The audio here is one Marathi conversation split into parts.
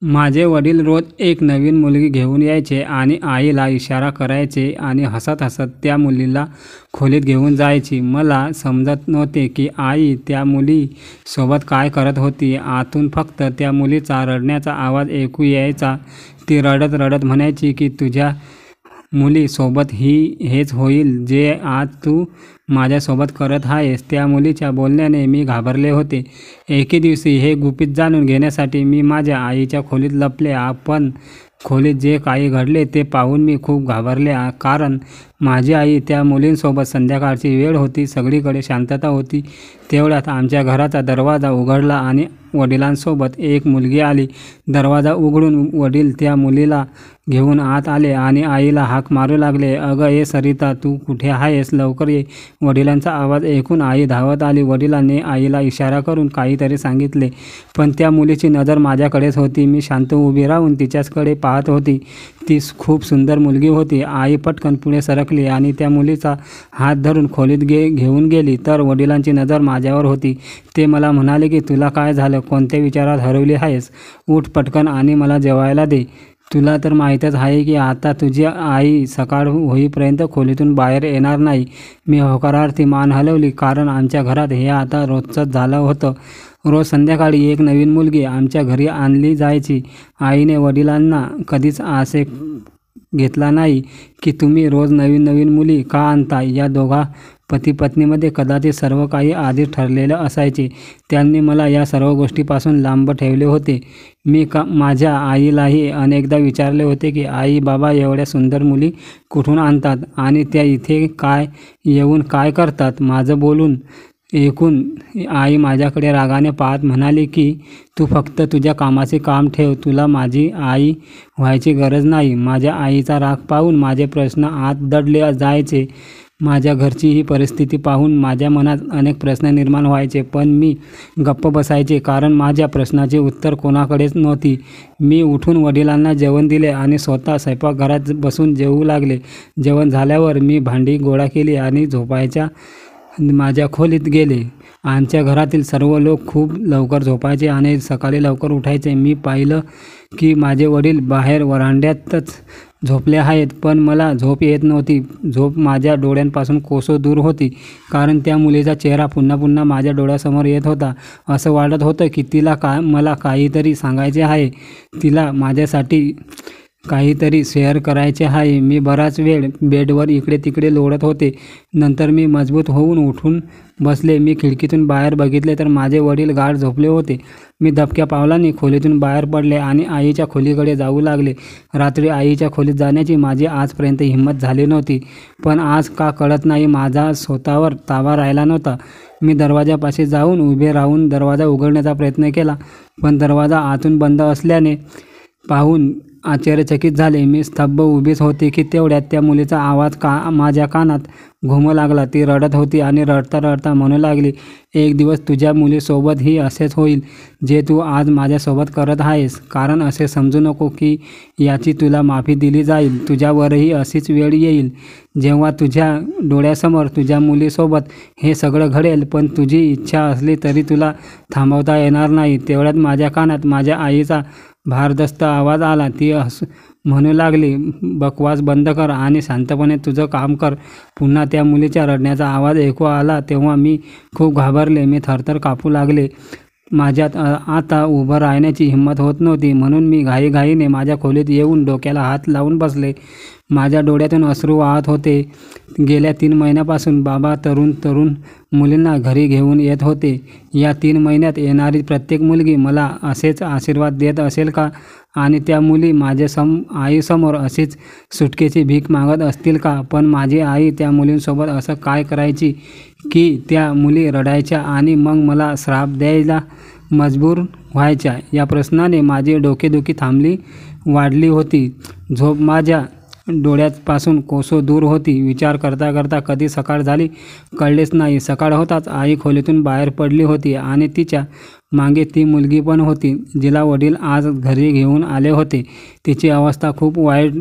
माझे वडील रोज एक नवीन मुलगी घेऊन यायचे आणि आईला इशारा करायचे आणि हसत हसत त्या मुलीला खोलीत घेऊन जायची. मला समजत नव्हते की आई त्या मुलीसोबत काय करत होती. आतून फक्त त्या मुलीचा रडण्याचा आवाज ऐकू यायचा. ती रडत रडत म्हणायची की तुझ्या मुलीसोबत हेच होईल जे आज तू माझ्यासोबत करत आहेस. त्या मुलीच्या बोलण्याने मी घाबरले होते. एके दिवशी हे गुपित जाणून घेण्यासाठी मी माझ्या आईच्या खोलीत लपले. पण खोलीत जे काही घडले ते पाहून मी खूप घाबरले, कारण माझी आई त्या मुलींसोबत. संध्याकाळची वेळ होती, सगळीकडे शांतता होती. तेवढ्यात आमच्या घराचा दरवाजा उघडला आणि वडिलांसोबत एक मुलगी आली. दरवाजा उघडून वडील त्या मुलीला घेऊन आत आले आणि आईला हाक मारू लागले, अगं ये सरिता, तू कुठे आहेस? लवकर ये. वडिलांचा आवाज ऐकून आई धावत आली. वडिलांनी आईला इशारा करून काहीतरी सांगितले, पण त्या मुलीची नजर माझ्याकडेच होती. मी शांत उभी राहून तिच्याचकडे पाहत होती. ती खूप सुंदर मुलगी होती. आई पटकन पुढे सरकली आणि त्या मुलीचा हात धरून खोलीत घेऊन गेली. तर वडिलांची नजर माझ्यावर होती. ते मला म्हणाले की तुला काय झालं? कोणत्या विचारात हरवली आहेस? उठ पटकन आणि मला जेवायला दे. तुला तर माहीतच आहे की आता तुझी आई सकाळ होईपर्यंत खोलीतून बाहेर येणार नाही. मी होकारार्थी मान हलवली, कारण आमच्या घरात हे आता रोजचंच झालं होतं. रोज संध्याकाळी एक नवीन मुलगी आमच्या घरी आणली जायची. आईने वडिलांना कधीच असे घेतला नाही की तुम्ही रोज नवीन नवीन मुली का आणता. या दोघा पती-पत्नीमध्ये कदाचित सर्व काही आधीच ठरलेलं असायचे. त्यांनी मला या सर्व गोष्टीपासून लांब ठेवले होते. मी माझ्या आईलाही अनेकदा विचारले होते की आई बाबा एवढ्या सुंदर मुली कुठून आणतात आणि त्या इथे येऊन काय करतात. माझं बोलून ऐकून आई माझ्याकडे रागाने पाहत म्हणाली की तू फक्त तुझ्या कामाचे काम ठेव. तुला माझी आई व्हायची गरज नाही. माझ्या आईचा राग पाहून माझे प्रश्न आत दडले जायचे. माझ्या घरची ही परिस्थिती पाहून माझ्या मनात अनेक प्रश्न निर्माण व्हायचे, पण मी गप्प बसायचे, कारण माझ्या प्रश्नाची उत्तर कोणाकडेच नव्हती. मी उठून वडिलांना जेवण दिले आणि स्वतः स्वयंपाकघरात बसून जेवू लागले. जेवण झाल्यावर मी भांडी गोळा केली आणि झोपायच्या माझ्या खोलीत गेले. आमच्या घरातील सर्व लोक खूप लवकर झोपायचे आणि सकाळी लवकर उठायचे. मी पाहिलं की माझे वडील बाहेर व्हरांड्यातच झोपले आहेत, पण मला झोप येत नव्हती. झोप माझ्या डोळ्यांपासून कोसो दूर होती, कारण त्या मुलीचा चेहरा पुन्हा पुन्हा माझ्या डोळ्यासमोर येत होता. असं वाटत होतं की तिला मला काहीतरी सांगायचे आहे, तिला माझ्यासाठी काहीतरी शेअर करायचे आहे. मी बराच वेळ बेडवर इकडे तिकडे लोळत होते. नंतर मी मजबूत होऊन उठून बसले. मी खिडकीतून बाहेर बघितले तर माझे वडील गाढ झोपले होते. मी दबक्या पावलांनी खोलीतून बाहेर पडले आणि आईच्या खोलीकडे जाऊ लागले. रात्री आईच्या खोलीत जाण्याची माझी आजपर्यंत हिंमत झाली नव्हती, पण आज का कळत नाही माझा स्वतःवर ताबा राहिला नव्हता. मी दरवाजापाशी जाऊन उभे राहून दरवाजा उघडण्याचा प्रयत्न केला, पण दरवाजा आतून बंद असल्याने पाहून आश्चर्यचकित झाले. मी स्तब्ध उभीच होते की तेवढ्यात त्या मुलीचा आवाज माझ्या कानात घुमू लागला. ती रडत होती आणि रडता रडता म्हणू लागली, एक दिवस तुझ्या मुलीसोबतही असेच होईल जे तू आज माझ्यासोबत करत आहेस. कारण असे समजू नको की याची तुला माफी दिली जाईल. तुझ्यावरही अशीच वेळ येईल जेव्हा तुझ्या डोळ्यासमोर तुझ्या मुलीसोबत हे सगळं घडेल, पण तुझी इच्छा असली तरी तुला थांबवता येणार नाही. तेवढ्यात माझ्या कानात माझ्या आईचा भारदस्त आवाज आला. ती म्हणू लागली, बकवास बंद कर आणि शांतपणे तुझं काम कर. पुन्हा त्या मुलीच्या रडण्याचा आवाज ऐकू आला तेव्हा मी खूप घाबरले. मी थरथर कापू लागले. माझ्यात आता उभं राहण्याची हिंमत होत नव्हती, म्हणून मी घाईघाईने माझ्या खोलीत येऊन डोक्याला हात लावून बसले. माझ्या डोळ्यातून अश्रू वाहत होते. गेल्या 3 महिन्यापासून बाबा तरुण मुलींना घरी घेऊन येत होते. या 3 महिन्यात येणारी प्रत्येक मुलगी मला असेच आशीर्वाद देत असेल का? आणि त्या मुली माझ्या आईसमोर अशीच सुटकेची भीक मागत असतील का? पण माझी आई त्या मुलींसोबत असं काय करायची की त्या मुली रडायच्या आणि मग मला श्राप द्यायला मजबूर व्हायच्या? या प्रश्नाने माझी डोकेदुखी वाढली होती. झोप माझ्या डोळ्यापासून कोसो दूर होती. विचार करता करता कधी सकाळ झाली कळलेच नाही. सकाळ होताच आई खोलीतून बाहेर पडली होती आणि तिच्या मागे ती मुलगी पण होती जिला वडील आज घरी घेऊन आले होते. तिची अवस्था खूप वाईट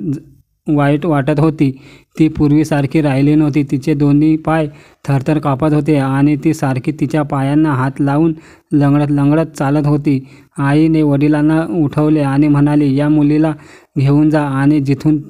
वाईट वाटत होती. ती पूर्वीसारखी राहिली नव्हती. तिचे दोन्ही पाय थरथर कापत होते आणि ती सारखी तिच्या पायांना हात लावून लंगडत लंगडत चालत होती. आईने वडिलांना उठवले आणि म्हणाली, या मुलीला घेऊन जा आणि जिथून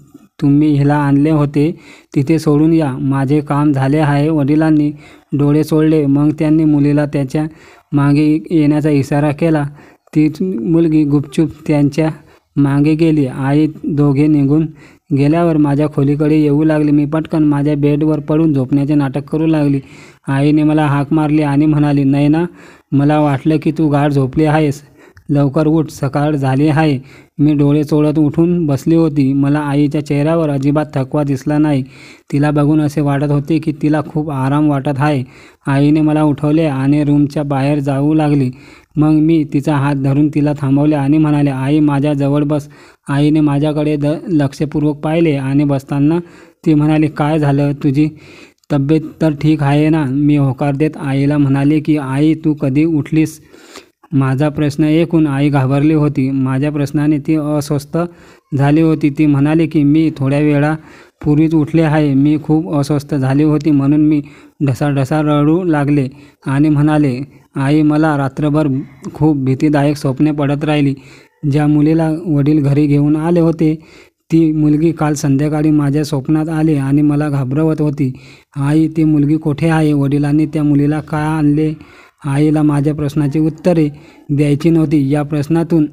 तुम्ही हिला आणले होते तिथे सोडून या. माझे काम झाले आहे. वडिलांनी डोळे चोळले. मग त्यांनी मुलीला त्याच्या मागे येण्याचा इशारा केला. ती मुलगी गुपचूप त्यांच्या मागे गेली. आई दोघे निघून गेल्यावर माझ्या खोलीकडे येऊ लागली. मी पटकन माझ्या बेडवर पडून झोपण्याचे नाटक करू लागली. आईने मला हाक मारली आणि म्हणाली, नैना, मला वाटलं की तू गाढ झोपली आहेस. लवकर उठ, सकाळ झाली आहे. मी डोळे चोळत उठून बसली होती. मला आईच्या चेहऱ्यावर अजिबात थकवा दिसला नाही. तिला बघून असे वाटत होते की तिला खूप आराम वाटत आहे. आईने मला उठवले आणि रूमच्या बाहेर जाऊ लागली. मग मी तिचा हात धरून तिला थांबवले आणि म्हणाले, आई, माझ्या जवळ बस. आईने माझ्याकडे लक्षपूर्वक पाहिले आणि बसताना ती म्हणाली, काय झालं? तुझी तब्येत तर ठीक आहे ना? मी होकार देत आईला म्हणाले की आई, तू कधी उठलीस? माझा प्रश्न ऐकून आई घाबरली होती. माझ्या प्रश्नाने ती अस्वस्थ झाली होती. ती म्हणाली की मी थोड्या वेळापूर्वीच उठले आहे. मी खूप अस्वस्थ झाली होती म्हणून मी ढसाढसा रडू लागले आणि म्हणाले, आई, मला रात्रभर खूप भीतीदायक स्वप्ने पडत राहिली. ज्या मुलीला वडील घरी घेऊन आले होते ती मुलगी काल संध्याकाळी माझ्या स्वप्नात आली आणि मला घाबरवत होती. आई, ती मुलगी कुठे आहे? वडिलांनी त्या मुलीला का आणले? आईला माझ्या प्रश्नाची उत्तरे द्यायची नव्हती. या प्रश्नातून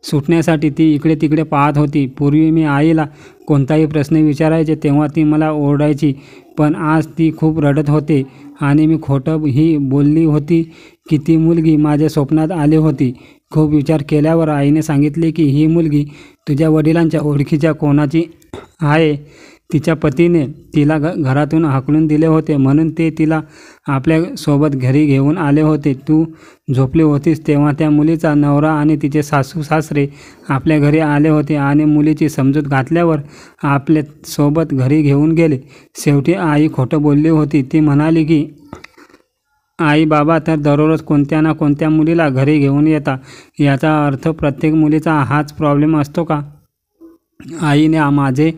सुटण्यासाठी ती इकडे तिकडे पाहत होती. पूर्वी मी आईला कोणताही प्रश्न विचारायचे तेव्हा ती मला ओरडायची, पण आज ती खूप रडत होते आणि मी खोटं ही बोलली होती की ती मुलगी माझ्या स्वप्नात आली होती. खूप विचार केल्यावर आईने सांगितले की ही मुलगी तुझ्या वडिलांच्या ओळखीच्या कोणाची आहे. तिच्या पतीने तिला घरातून हाकलून दिले होते म्हणून ते तिला आपल्या सोबत घरी घेऊन आले होते. तू झोपली होतीस तेव्हा त्या मुलीचा नवरा आणि तिचे सासू सासरे आपल्या घरी आले होते आणि मुलीची समजूत घातल्यावर आपल्या सोबत घरी घेऊन गेले. शेवटी आई खोटं बोलली होती. ती म्हणाली की आई बाबा तर दररोज कोणत्या ना कोणत्या मुलीला घरी घेऊन येतात. याचा अर्थ प्रत्येक मुलीचा हाच प्रॉब्लेम असतो का? आईने माझे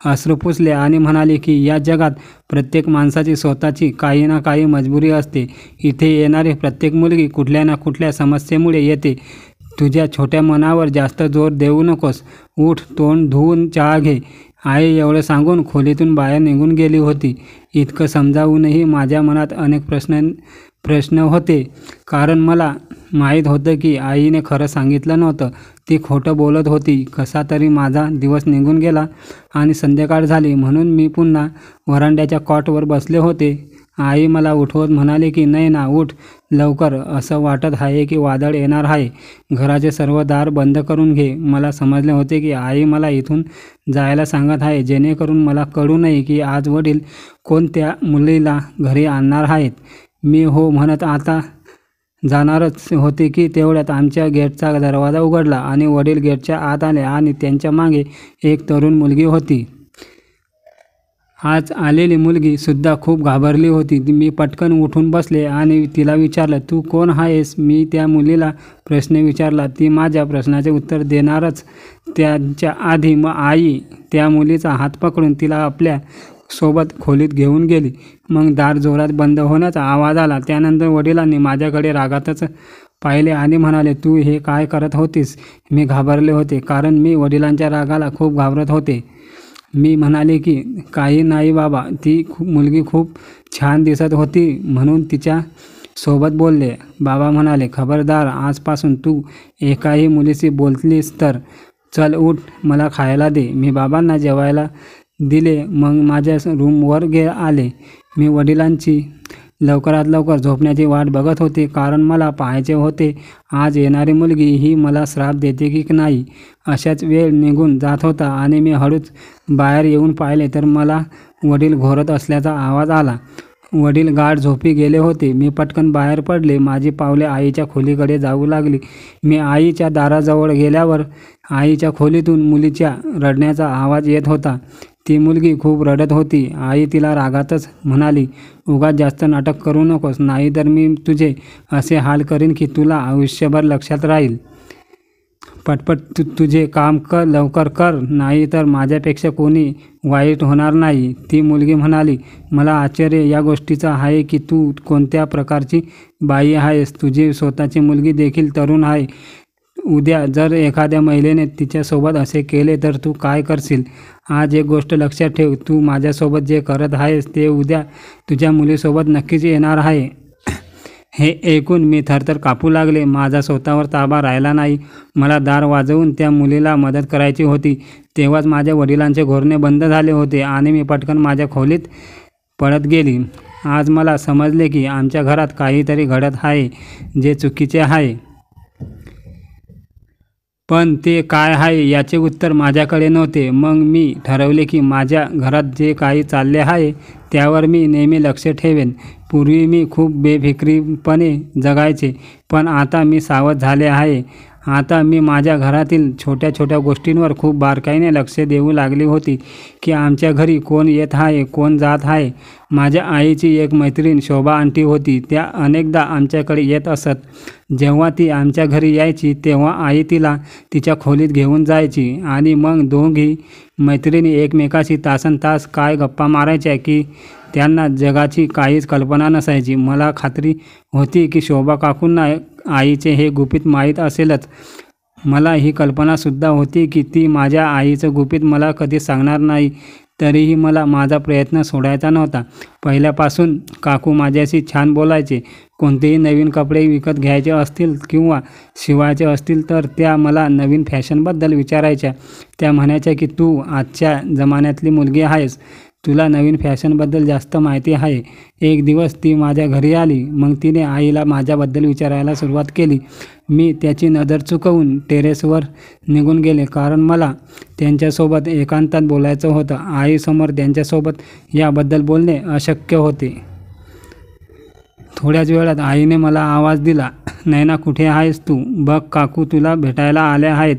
अश्रू पुसले आणि म्हणाली की या जगात प्रत्येक माणसाची स्वतःची काही ना काही मजबुरी असते. इथे येणारी प्रत्येक मुलगी कुठल्या ना कुठल्या समस्येमुळे येते. तुझ्या छोट्या मनावर जास्त जोर देऊ नकोस. उठ, तोंड धुवून चहा घे. आई एवढं सांगून खोलीतून बाहेर निघून गेली होती. इतकं समजावूनही माझ्या मनात अनेक प्रश्न होते, कारण मला माहीत होतं की आईने खरं सांगितलं नव्हतं. ती खोटं बोलत होती. कसा तरी माझा दिवस निघून गेला आणि संध्याकाळ झाली म्हणून मी पुन्हा वरांड्याच्या कॉटवर बसले होते. आई मला उठवत म्हणाले की नैना, उठ लवकर. असं वाटत आहे की वादळ येणार आहे. घराचे सर्व दार बंद करून घे. मला समजले होते की आई मला इथून जायला सांगत आहे जेणेकरून मला कळू नये की आज वडील कोणत्या मुलीला घरी आणणार आहेत. मी हो म्हणत आता जाणारच होते की तेवढ्यात आमच्या गेटचा दरवाजा उघडला आणि वडील गेटच्या आत आले आणि त्यांच्या मागे एक तरुण मुलगी होती. आज आलेली मुलगी सुद्धा खूप घाबरली होती. मी पटकन उठून बसले आणि तिला विचारलं, तू कोण आहेस? मी त्या मुलीला प्रश्न विचारला. ती माझ्या प्रश्नाचे उत्तर देणारच त्याच्या आधी आई त्या मुलीचा हात पकडून तिला आपल्या सोबत खोलीत घेऊन गेली. मग दार जोरात बंद होण्याचा आवाज आला. त्यानंतर वडिलांनी माझ्याकडे रागातच पाहिले आणि म्हणाले, तू हे काय करत होतीस? मी घाबरले होते कारण मी वडिलांच्या रागाला खूप घाबरत होते. मी म्हणाले की काही नाही बाबा. ती मुलगी खूप छान दिसत होती म्हणून तिच्या सोबत बोलले. बाबा म्हणाले, खबरदार, आजपासून तू एकाही मुलीशी बोललीस तर चल उठ, मला खायला दे. मी बाबांना जेवायला दिले. मग माझ्या रूमवर आले. मी वडिलांची लवकरात लवकर झोपण्याची वाट बघत होते कारण मला पाहायचे होते आज येणारी मुलगी ही मला श्राप देते की नाही. अशाच वेळ निघून जात होता आणि मी हळूच बाहेर येऊन पाहिले तर मला वडील घोरत असल्याचा आवाज आला. वडील गाढ झोपी गेले होते. मी पटकन बाहेर पडले. माझी पावले आईच्या खोलीकडे जाऊ लागली. मी आईच्या दाराजवळ गेल्यावर आईच्या खोलीतून मुलीच्या रडण्याचा आवाज येत होता. ती मुलगी खूप रडत होती. आई तिला रागातच म्हणाली, उगाच जास्त नाटक करू नकोस, नाहीतर मी तुझे असे हाल करीन की तुला आयुष्यभर लक्षात राहील. पटपट तुझे काम कर, लवकर कर, नाही तर माझ्यापेक्षा कोणी वाईट होणार नाही. ती मुलगी म्हणाली, मला आश्चर्य या गोष्टीचं आहे की तू कोणत्या प्रकारची बाई आहेस. तुझी स्वतःची मुलगी देखील तरुण आहे. उद्या जर एखाद्या महिलेने तिच्यासोबत असे केले तर तू काय करशील. आज एक गोष्ट लक्षात ठेव, तू माझ्यासोबत जे करत आहेस ते उद्या तुझ्या मुलीसोबत नक्कीच येणार आहे. हे ऐकून मी थरथर कापू लागले. माझा स्वतःवर ताबा राहिला नाही. मला दार वाजवून त्या मुलीला मदत करायची होती. तेव्हाच माझ्या वडिलांचे घोरणे बंद झाले होते आणि मी पटकन माझ्या खोलीत पळत गेली. आज मला समजले की आमच्या घरात काहीतरी घडत आहे जे चुकीचे आहे. पण ते काय आहे याचे उत्तर माझ्याकडे नव्हते. मग मी ठरवले की माझ्या घरात जे काही चालले आहे त्यावर मी नेहमी लक्ष ठेवेन. पूर्वी मी खूप बेफिक्रीपणे जगायचे, पण आता मी सावध झाले आहे. आता मी माझ्या घरातील छोट्या छोट्या गोष्टींवर खूप बारकाईने लक्ष देऊ लागली होती की आमच्या घरी कोण येत आहे, कोण जात आहे. माझ्या आईची एक मैत्रीण शोभा आंटी होती. त्या अनेकदा आमच्याकडे येत असत. जेव्हा ती आमच्या घरी यायची तेव्हा आई तिला तिच्या खोलीत घेऊन जायची आणि मग दोघी मैत्रिणी एकमेकाशी तासनतास काय गप्पा मारायच्या की त्यांना जगाची काहीच कल्पना नसायची. मला खात्री होती की शोभा काकूंना आईचे हे गुपित माहीत असेलच. मला ही कल्पनासुद्धा होती की ती माझ्या आईचं गुपित मला कधी सांगणार नाही. तरीही मला माझा प्रयत्न सोडायचा नव्हता. पहिल्यापासून काकू माझ्याशी छान बोलायचे. कोणतेही नवीन कपडे विकत घ्यायचे असतील किंवा शिवायचे असतील तर त्या मला नवीन फॅशनबद्दल विचारायच्या. त्या म्हणायच्या की तू आजच्या जमान्यातली मुलगी आहेस, तुला नवीन फॅशनबद्दल जास्त माहिती आहे. एक दिवस ती माझ्या घरी आली. मग तिने आईला माझ्याबद्दल विचारायला सुरुवात केली. मी त्याची नजर चुकवून टेरेसवर निघून गेले, कारण मला त्यांच्यासोबत एकांतात बोलायचं होतं. आईसमोर त्यांच्यासोबत याबद्दल बोलणे अशक्य होते. थोड्याच वेळात आईने मला आवाज दिला, नैना कुठे आहेस तू? बघ काकू तुला भेटायला आल्या आहेत.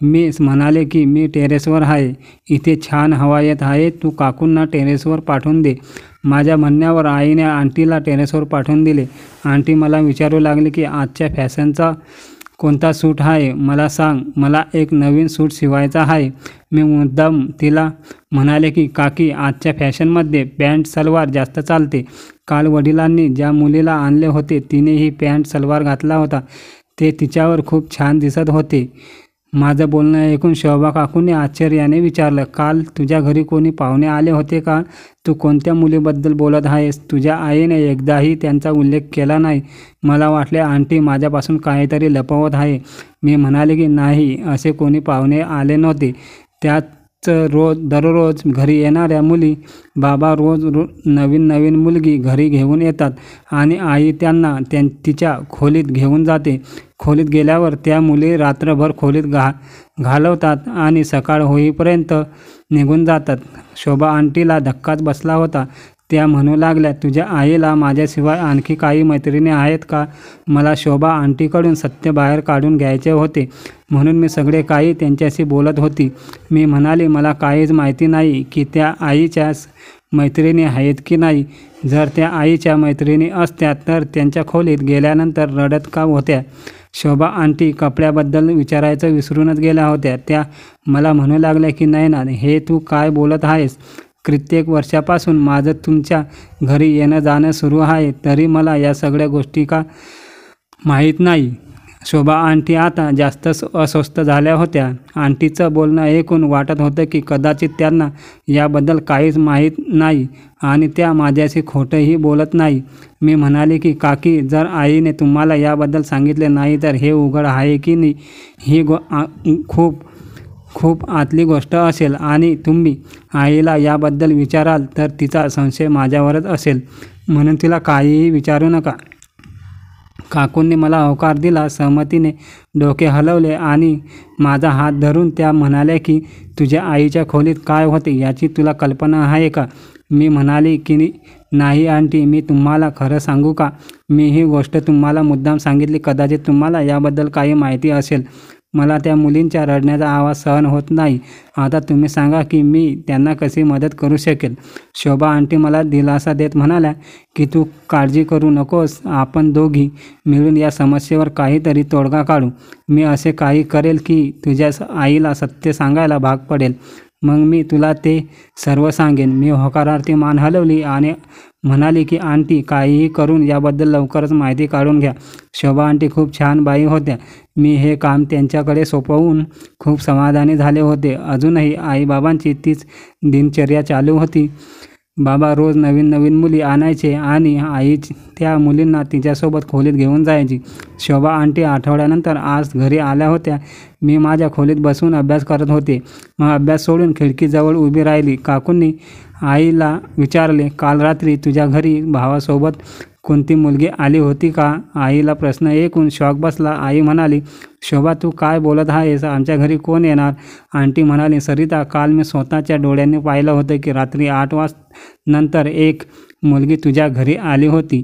मी म्हणाले की मी टेरेसवर आहे. इथे छान हवा येत आहे. तू काकूंना टेरेसवर पाठवून दे. माझ्या म्हणण्यावर आईने आंटीला टेरेसवर पाठवून दिले. आंटी मला विचारू लागली की आजच्या फॅशनचा कोणता सूट आहे, मला सांग. मला एक नवीन सूट शिवायचा आहे. मी मुद्दाम तिला म्हणाले की काकी आजच्या फॅशनमध्ये पॅन्ट सलवार जास्त चालते. काल वडिलांनी ज्या मुलीला आणले होते तिनेही पॅन्ट सलवार घातला होता. ते तिच्यावर खूप छान दिसत होते. माझं बोलणं ऐकून शोभा काकूने आश्चर्याने विचारलं, काल तुझ्या घरी कोणी पाहुणे आले होते का? तू कोणत्या मुलीबद्दल बोलत आहेस? तुझ्या आईने एकदाही त्यांचा उल्लेख केला नाही. मला वाटले आंटी माझ्यापासून काहीतरी लपवत आहे. मी म्हणाले की नाही, असे कोणी पाहुणे आले नव्हते. त्याच दररोज घरी येणाऱ्या मुली. बाबा रोज नवीन मुलगी घरी घेऊन येतात आणि आई त्यांना तिच्या खोलीत घेऊन जाते. खोलीत गेल्यावर त्या मुली रात्रभर खोलीत घालवतात आणि सकाळ होईपर्यंत निघून जातात. शोभा आंटीला धक्काच बसला होता. त्या म्हणू लागल्या, तुझ्या आईला माझ्याशिवाय आणखी काही मैत्रिणी आहेत का? मला शोभा आंटीकडून सत्य बाहेर काढून घ्यायचे होते, म्हणून मी सगळे काही त्यांच्याशी बोलत होती. मी म्हणाले, मला काहीच माहिती नाही की त्या आईच्या मैत्रिणी आहेत की नाही. जर त्या आईच्या मैत्रिणी असत्या तर त्यांच्या खोलीत गेल्यानंतर रडत का होत्या? शोभा आंटी कपड्याबद्दल विचारायचं विसरूनच गेल्या होत्या. त्या मला म्हणू लागल्या की नैना, हे तू काय बोलत आहेस? कित्येक वर्षापासून माझं तुमच्या घरी येणं जाणं सुरू आहे, तरी मला या सगळ्या गोष्टी का माहीत नाही? शोभा आंटी आता जास्त अस्वस्थ झाल्या होत्या. आंटीचं बोलणं ऐकून वाटत होतं की कदाचित त्यांना याबद्दल काहीच माहीत नाही आणि त्या माझ्याशी खोटंही बोलत नाही. मी म्हणाले की काकी, जर आईने तुम्हाला याबद्दल सांगितले नाही तर हे उघड आहे की ही खूप आतली गोष्ट असेल आणि तुम्ही आईला याबद्दल विचाराल तर तिचा संशय माझ्यावरच असेल, म्हणून तिला काहीही विचारू नका. काकूंनी मला होकार दिला. सहमतीने डोके हलवले आणि माझा हात धरून त्या म्हणाल्या की तुझ्या आईच्या खोलीत काय होते याची तुला कल्पना आहे का? मी म्हणाले की नाही आंटी, मी तुम्हाला खरं सांगू का? मी ही गोष्ट तुम्हाला मुद्दाम सांगितली. कदाचित तुम्हाला याबद्दल काही माहिती असेल, मला त्या मुलींच्या रडण्याचा आवाज सहन होत नाही. आता तुम्ही सांगा की मी त्यांना कशी मदत करू शकेल. शोभा आंटी मला दिलासा देत म्हणाल्या की तू काळजी करू नकोस, आपण दोघी मिळून या समस्येवर काहीतरी तोडगा काढू. मी असे काही करेल की तुझ्या आईला सत्य सांगायला भाग पडेल. मग मी तुला ते सर्व सांगेन. मी होकारार्थी मान हलवली आणि म्हणाली की आंटी, काहीही करून याबद्दल लवकरच माहिती काढून घ्या. शोभा आंटी खूप छान बाई होत्या. मी हे काम त्यांच्याकडे सोपवून खूप समाधानी झाले होते. अजूनही आईबाबांची तीच दिनचर्या चालू होती. बाबा रोज नवीन नवीन मुली आणायचे आणि आई त्या मुलींना तिच्यासोबत खोलीत घेऊन जायची. शोभा आंटी आठवड्यानंतर आज घरी आल्या होत्या. मी माझ्या खोलीत बसून अभ्यास करत होते. मग अभ्यास सोडून खिडकीजवळ उभी राहिली. काकूंनी आईला विचारले, काल रात्री तुझ्या घरी भावासोबत कोणती मुलगी आली होती का? आईला प्रश्न ऐकून शॉक बसला. आई म्हणाली, शोभा तू काय बोलत आहेस? आमच्या घरी कोण येणार? आंटी म्हणाली, सरिता, काल मी स्वतःच्या डोळ्यांनी पाहिलं होतं की रात्री 8 नंतर एक मुलगी तुझ्या घरी आली होती.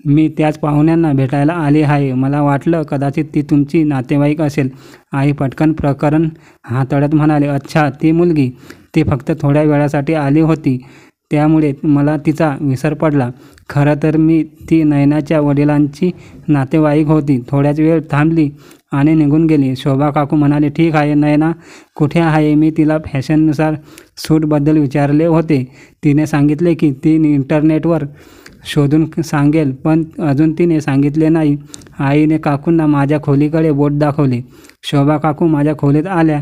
मी त्याच पाहुण्यांना भेटायला आली आहे. मला वाटलं कदाचित ती तुमची नातेवाईक असेल. आई पटकन प्रकरण हाताळत म्हणाले, अच्छा, ती मुलगी, ती फक्त थोड्या वेळासाठी आली होती, त्यामुळे मला तिचा विसर पडला. खरं तर मी ती नयनाच्या वडिलांची नातेवाईक होती. थोड्याच वेळ थांबली आणि निघून गेली. शोभा काकू म्हणाले, ठीक आहे, नयना कुठे आहे? मी तिला फॅशननुसार सूटबद्दल विचारले होते. तिने सांगितले की ती इंटरनेटवर शोधून सांगेल, पण अजून तिने सांगितले नाही. आईने काकूंना माझ्या खोलीकडे बोट दाखवले. शोभा काकू माझ्या खोलीत आल्या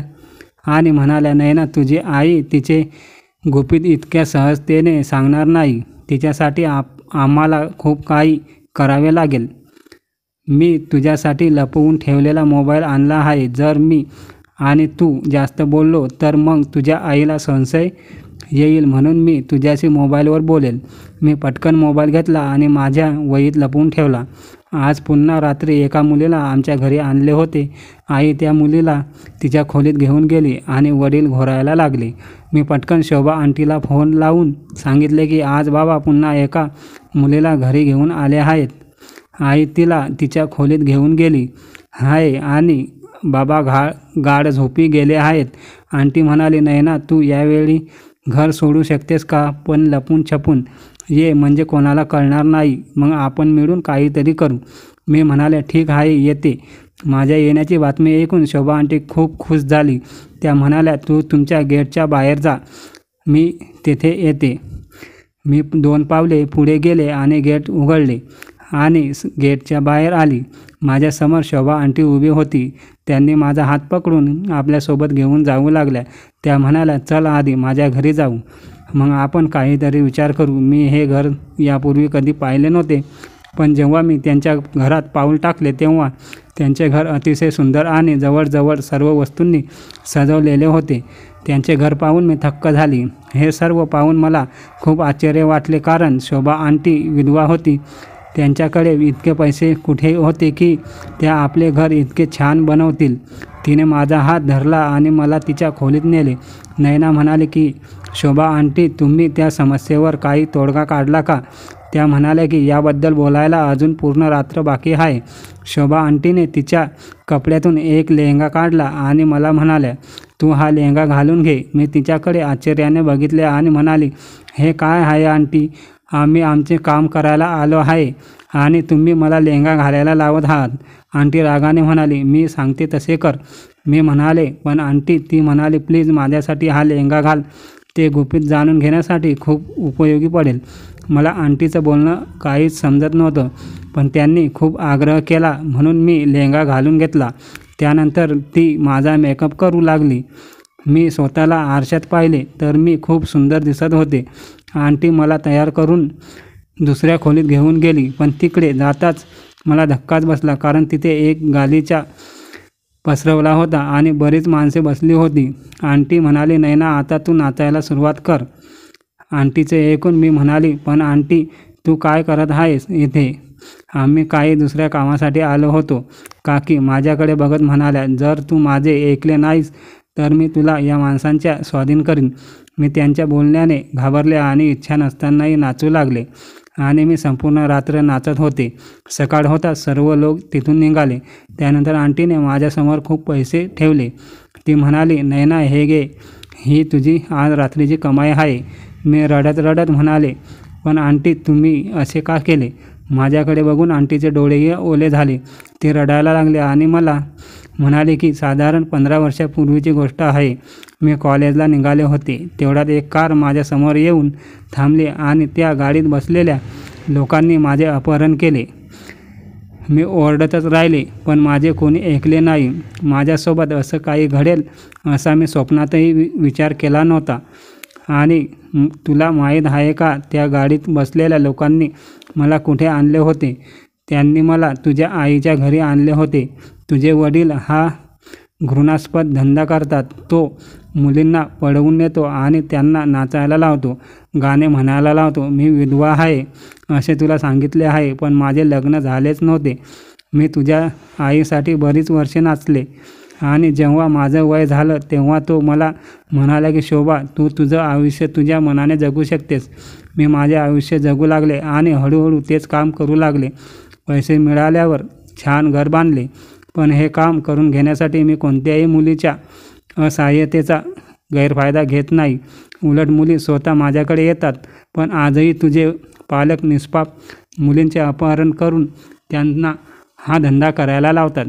आणि म्हणाल्या, नयना, तुझी आई तिचे गुपित इतक्या सहजतेने सांगणार नाही. तिच्यासाठी आम्हाला खूप काही करावे लागेल. मी तुझ्यासाठी लपवून ठेवलेला मोबाईल आणला आहे. जर मी आणि तू जास्त बोललो तर मग तुझ्या आईला संशय येईल, म्हणून मी तुझ्याशी मोबाईलवर बोलेल. मी पटकन मोबाईल घेतला आणि माझ्या वहीत लपवून ठेवला. आज पुन्हा रात्री एका मुलीला आमच्या घरी आणले होते. आई त्या मुलीला तिच्या खोलीत घेऊन गेली आणि वडील घोरायला लागले. मी पटकन शोभा आंटीला फोन लावून सांगितले की आज बाबा पुन्हा एका मुलीला घरी घेऊन आले आहेत. आई तिला तिच्या खोलीत घेऊन गेली आहे आणि बाबा गाढ झोपी गेले आहेत. आंटी म्हणाली, नयना, तू यावेळी घर सोडू शकतेस का? पण लपून छपून ये, म्हणजे कोणाला कळणार नाही. मग आपण मिळून काहीतरी करू. मी म्हणाले, ठीक आहे, येते. माझ्या येण्याची बातमी ऐकून शोभा आंटी खूप खुश झाली. त्या म्हणाल्या, तू तुमच्या गेटच्या बाहेर जा, मी तेथे येते. मी 2 पावले पुढे गेले आणि गेट उघडले आणि गेटच्या बाहेर आली. माझ्यासमोर शोभा आंटी उभी होती. त्यांनी माझा हात पकडून आपल्यासोबत घेऊन जाऊ लागल्या. त्या म्हणाल्या, चल आधी माझ्या घरी जाऊ, मग आपण काहीतरी विचार करू. मी हे घर यापूर्वी कधी पाहिले नव्हते, पण जेव्हा मी त्यांच्या घरात पाऊल टाकले तेव्हा त्यांचे घर अतिशय सुंदर आणि जवळजवळ सर्व वस्तूंनी सजवलेले होते. त्यांचे घर पाहून मी थक्क झाली. हे सर्व पाहून मला खूप आश्चर्य वाटले, कारण शोभा आंटी विधवा होती. त्यांच्याकडे इतके पैसे कुठे होते की त्या आपले घर इतके छान बनवतील. तिने माझा हात धरला आणि मला तिच्या खोलीत नेले. नयना म्हणाले की शोभा आंटी, तुम्ही त्या समस्येवर काही तोडगा काढला का? त्या म्हणाल्या की याबद्दल बोलायला अजून पूर्ण रात्र बाकी आहे. शोभा आंटीने तिच्या कपड्यातून एक लेहंगा काढला आणि मला म्हणाल्या, तू हा लेहंगा घालून घे. मी तिच्याकडे आश्चर्याने बघितले आणि म्हणाली, हे काय आहे आंटी? आम्ही आमचे काम करायला आलो आहे आणि तुम्ही मला लेहंगा घालायला लावत आहात. आंटी रागाने म्हणाली, मी सांगते तसे कर. मी म्हणाले, पण आंटी. ती म्हणाली, प्लीज माझ्यासाठी हा लेहंगा घाल. ते गुपित जाणून घेण्यासाठी खूप उपयोगी पडेल. मला आंटीचं बोलणं काहीच समजत नव्हतं, पण त्यांनी खूप आग्रह केला म्हणून मी लेहंगा घालून घेतला. त्यानंतर ती माझा मेकअप करू लागली. मी स्वतःला आरशात पाहिले तर मी खूप सुंदर दिसत होते. आंटी मला तयार करून दुसऱ्या खोलीत घेऊन गेली, पण तिकडे जाताच मला धक्काच बसला, कारण तिथे एक गालिचा पसरवला होता आणि बरीच माणसे बसली होती. आंटी म्हणाली, नयना, आता तू नाचायला सुरुवात कर. आंटीचे ऐकून मी म्हणाली, पण आंटी, तू काय करत आहेस इथे? आम्ही काही दुसऱ्या कामासाठी आलो होतो. काकी माझ्याकडे बघत म्हणाल्या, जर तू माझे ऐकले नाहीस तर मी तुला या माणसांच्या स्वाधीन करीन. मी त्यांच्या बोलण्याने घाबरले आणि इच्छा नसतानाही नाचू लागले. आणि मी संपूर्ण रात्र नाचत होते. सकाळ होताच सर्व लोक तिथून निघाले. त्यानंतर आंटीने माझ्यासमोर खूप पैसे ठेवले. ती म्हणाली, नैना हे घे, ही तुझी आज रात्रीची कमाई आहे. मी रडत रडत म्हणाले, पण आंटी तुम्ही असे का केले? माझ्याकडे बघून आंटीचे डोळेही ओले झाले. ती रडायला लागली आणि मला म्हणाले की साधारण 15 वर्षापूर्वीची गोष्ट आहे. मी कॉलेजला निघाले होते. तेवढ्यात एक कार माझ्यासमोर येऊन थांबली आणि त्या गाडीत बसलेल्या लोकांनी माझे अपहरण केले. मी ओरडतच राहिले, पण माझे कोणी ऐकले नाही. माझ्यासोबत असं काही घडेल असा मी स्वप्नातही विचार केला नव्हता. आणि तुला माहीत आहे का, त्या गाडीत बसलेल्या लोकांनी मला कुठे आणले होते? त्यांनी मला तुझ्या आईच्या घरी आणले होते. तुझे वडील हा घृणास्पद धंदा करतात. तो मुलींना पळवून नेतो आणि त्यांना नाचायला लावतो, गाणे म्हणायला लावतो. मी विधवा आहे असे तुला सांगितले आहे, पण माझे लग्न झालेच नव्हते. मी तुझ्या आईसाठी बरीच वर्षे नाचले आणि जेव्हा माझं वय झालं तेव्हा तो मला म्हणाला की शोभा, तू तुझं आयुष्य तुझ्या मनाने जगू शकतेस. मी माझे आयुष्य जगू लागले आणि हळूहळू तेच काम करू लागले. पैसे मिळाल्यावर छान घर बांधले. पण हे काम करून घेण्यासाठी मी कोणत्याही मुलीच्या असहाय्यतेचा गैरफायदा घेत नाही. उलट मुली स्वतः माझ्याकडे येतात. पण आजही तुझे पालक निष्पाप मुलींचे अपहरण करून त्यांना हा धंदा करायला लावतात.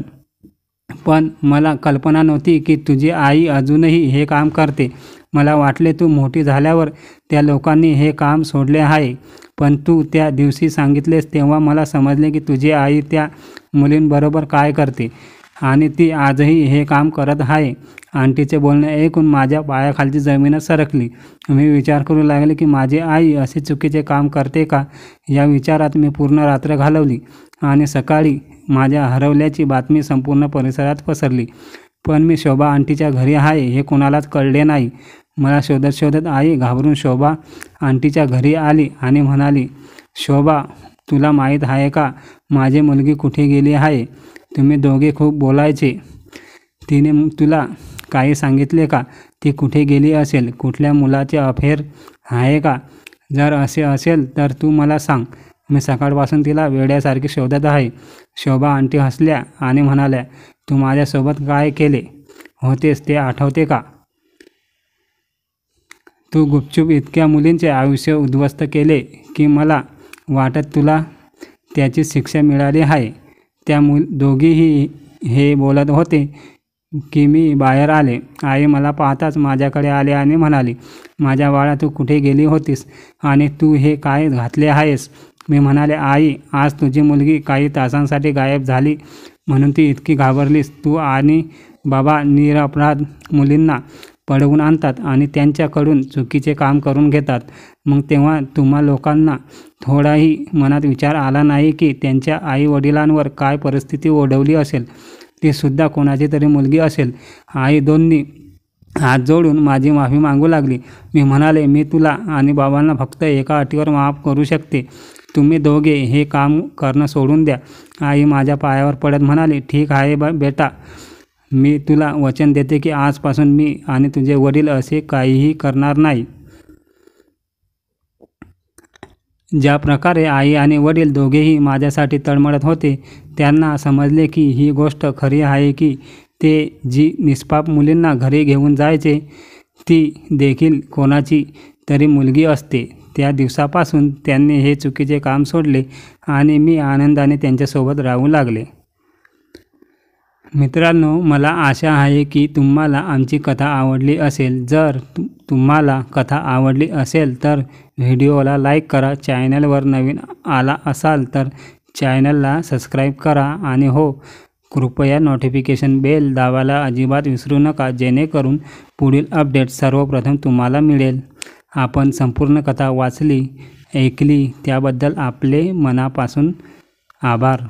पण मला कल्पना नव्हती की तुझी आई अजूनही हे काम करते. मला वाटले तू मोठी झाल्यावर त्या लोकांनी हे काम सोडले आहे. पण तू त्या दिवशी सांगितलेस तेव्हा मला समजले की तुझी आई त्या मुलींबरोबर काय करते आणि ती आजही हे काम करत आहे. आंटीचे बोलणे ऐकून माझ्या पायाखालची जमीनच सरकली. मी विचार करू लागले की माझी आई असे चुकीचे काम करते का? या विचारात मी पूर्ण रात्र घालवली आणि सकाळी माझ्या हरवल्याची बातमी संपूर्ण परिसरात पसरली. पण मी शोभा आंटीच्या घरी आहे हे कोणालाच कळले नाही. मला शोधत शोधत आई घाबरून शोभा आंटीच्या घरी आली आणि म्हणाली, शोभा, तुला माहीत आहे का माझी मुलगी कुठे गेली आहे? तुम्ही दोघे खूप बोलायचे. तिने तुला काही सांगितले का? ती कुठे गेली असेल? कुठल्या मुलाचे अफेअर आहे का? जर असे असेल तर तू मला सांग. मी सकाळपासून तिला वेड्यासारखी शोधत आहे. शोभा आंटी हसल्या आणि म्हणाल्या, तू माझ्यासोबत काय केले होतेस ते आठवते का? तू गुपचूप इतक्या मुलींचे आयुष्य उद्ध्वस्त केले की मला वाटत तुला त्याची शिक्षा मिळाली आहे. त्या दोघीही हे बोलत होते की मी बाहेर आले. आई मला पाहताच माझ्याकडे आली आणि म्हणाली, माझ्या बाळा, तू कुठे गेली होतीस आणि तू हे काय घातले आहेस? मी म्हणाले, आई, आज तुझी मुलगी काही तासांसाठी गायब झाली म्हणून ती इतकी घाबरलीस. तू आणि बाबा निरपराध मुलींना पळवून आणतात आणि त्यांच्याकडून चुकीचे काम करून घेतात. मग तेव्हा तुम्हा लोकांना थोडाही मनात विचार आला नाही की त्यांच्या आई वडिलांवर काय परिस्थिती ओढवली असेल? ती सुद्धा कोणाची तरी मुलगी असेल. आई दोन्ही हात जोडून माझी माफी मागू लागली. मी म्हणाले, मी तुला आणि बाबांना फक्त एका अटीवर माफ करू शकते. तुम्ही दोघे हे काम करणं सोडून द्या. आई माझ्या पायावर पडत म्हणाली, ठीक आहे बेटा, मी तुला वचन देते की आजपासून मी आणि तुझे वडील असे काहीही करणार नाही. ज्या प्रकारे आई आणि वडील दोघेही माझ्यासाठी तळमळत होते, त्यांना समजले की ही गोष्ट खरी आहे की ते जी निष्पाप मुलींना घरी घेऊन जायचे ती देखील कोणाची तरी मुलगी असते. त्या दिवसापासून त्यांनी हे चुकीचे काम सोडले आणि मी आनंदाने त्यांच्यासोबत राहू लागले. मित्रांनो, मला आशा आहे की तुम्हाला आमची कथा आवडली असेल. जर तुम्हाला कथा आवडली असेल तर व्हिडिओला लाईक करा. चॅनलवर नवीन आला असाल तर चॅनलला सबस्क्राईब करा आणि हो, कृपया नोटिफिकेशन बेल दाबायला अजिबात विसरू नका, जेणेकरून पुढील अपडेट सर्वप्रथम तुम्हाला मिळेल. आपण संपूर्ण कथा वाचली, ऐकली त्याबद्दल आपले मनापासून आभार.